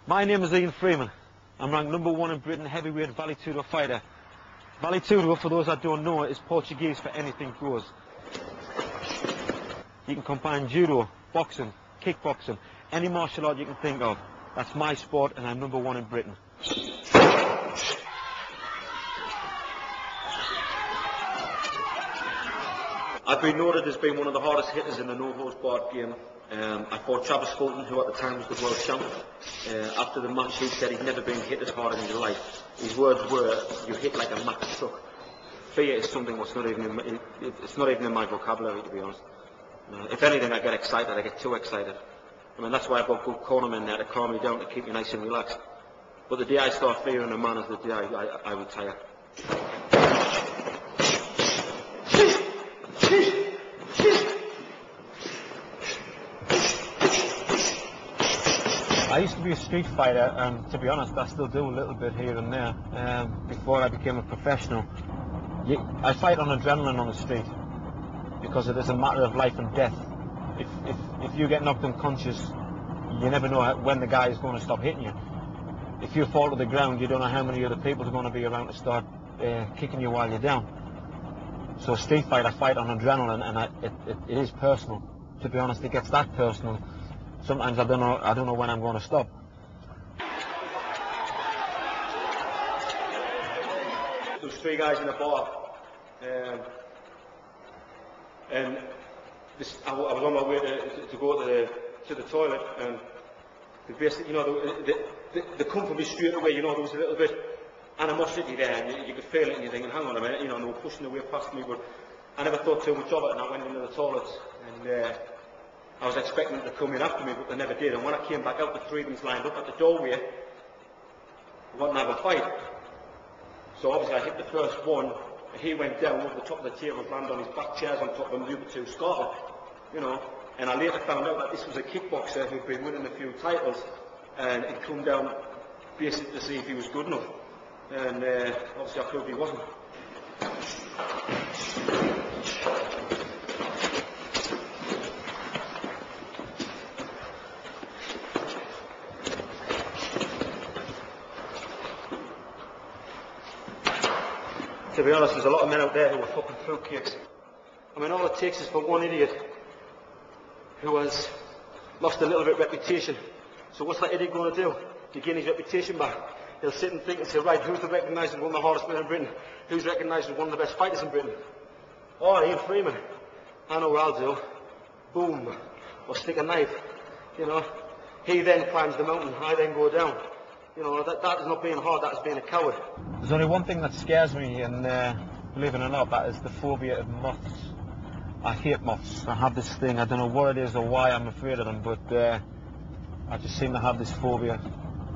My name is Ian Freeman. I'm ranked #1 in Britain heavyweight Vale Tudo fighter. Vale Tudo, for those that don't know, is Portuguese for anything goes. You can combine judo, boxing, kickboxing, any martial art you can think of. That's my sport, and I'm #1 in Britain. I've been noted as being one of the hardest hitters in the no-holds-barred game. I fought Travis Fulton, who at the time was the world champion. After the match, he said he'd never been hit as hard in his life. His words were, "You hit like a Mack truck." Fear is something that's not even in my vocabulary, to be honest. If anything, I get excited. I get too excited. I mean, that's why I've got good cornermen there to calm me down, to keep me nice and relaxed. But the day I start fearing a man is the day I retire. I used to be a street fighter, and to be honest, I still do a little bit here and there. Before I became a professional, I fight on adrenaline on the street because it is a matter of life and death. If you get knocked unconscious, you never know when the guy is going to stop hitting you. If you fall to the ground, you don't know how many other people are going to be around to start kicking you while you're down. So a street fight, I fight on adrenaline, and it is personal. To be honest, it gets that personal. Sometimes I don't know when I'm going to stop. There was 3 guys in a bar, and I was on my way to go to the toilet, and basically, they come for me straight away. There was a little bit animosity there, and you could feel it, and you're thinking, hang on a minute, and they were pushing their way past me, but I never thought too much of it, and I went into the toilet, and I was expecting them to come in after me, but they never did. And when I came back out, the 3 of them lined up at the doorway, wanting to have a fight. So obviously I hit the first one, he went down over the top of the table, landed on his back, chairs on top of him, the other 2 scarred, And I later found out that this was a kickboxer who'd been winning a few titles, and he'd come down basically to see if he was good enough. And obviously I proved he wasn't. To be honest, there's a lot of men out there who are fucking fruitcakes. I mean, all it takes is for one idiot who has lost a little bit of reputation. So what's that idiot going to do to gain his reputation back? He'll sit and think and say, right, who's recognised as one of the hardest men in Britain? Who's recognised as one of the best fighters in Britain? Oh, Ian Freeman. I know what I'll do. Boom. Or stick a knife. He then climbs the mountain, I then go down. That is not being hard, that is being a coward. There's only one thing that scares me, and believe it or not, that is the phobia of moths. I hate moths. I have this thing, I don't know what it is or why I'm afraid of them, but I just seem to have this phobia.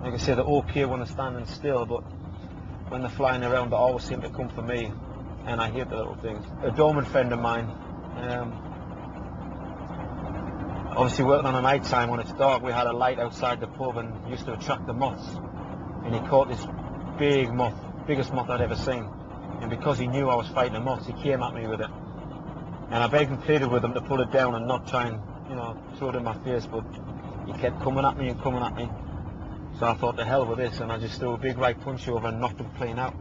Like I say, they're okay when they're standing still, but when they're flying around, they always seem to come for me, and I hate the little things. A dormant friend of mine, obviously working on a night time when it's dark, we had a light outside the pub and used to attract the moths. And he caught this big moth, biggest moth I'd ever seen. And because he knew I was fighting the moths, he came at me with it. And I begged and pleaded with him to put it down and not try and, throw it in my face, but he kept coming at me and coming at me. So I thought, the hell with this, and I just threw a big right punch over and knocked him clean out.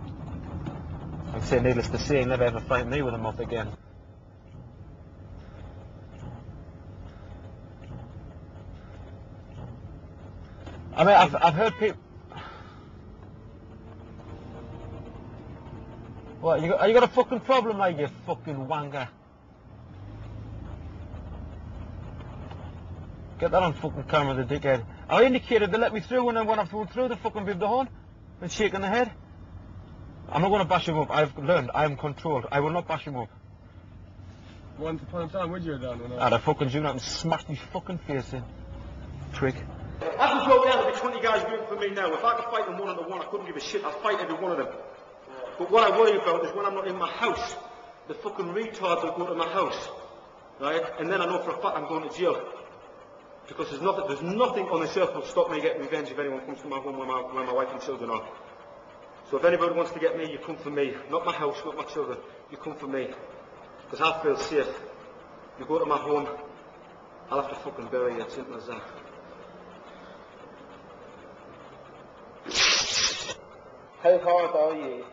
I'd say, needless to say, he'll never ever fight me with a moth again. I mean, I've heard people... What, you got a fucking problem, like, you fucking wanker? Get that on fucking camera, the dickhead. I indicated they let me through, and then when I flew through, they fucking beat the horn and shaking the head. I'm not going to bash him up. I've learned. I am controlled. I will not bash him up. Once upon a time, would you have done? I'd have fucking zoomed out and smashed his fucking face in. Prick. I can go down, there'll be 20 guys rooting for me now. If I could fight them 1-on-1, I couldn't give a shit. I'd fight every one of them. But what I worry about is when I'm not in my house, the fucking retards will go to my house, right? And then I know for a fact I'm going to jail. Because there's nothing on this earth that will stop me getting revenge if anyone comes to my home where my wife and children are. So if anybody wants to get me, you come for me. Not my house, not my children. You come for me. Because I feel safe. You go to my home, I'll have to fucking bury you. It's simple as that. How hard are you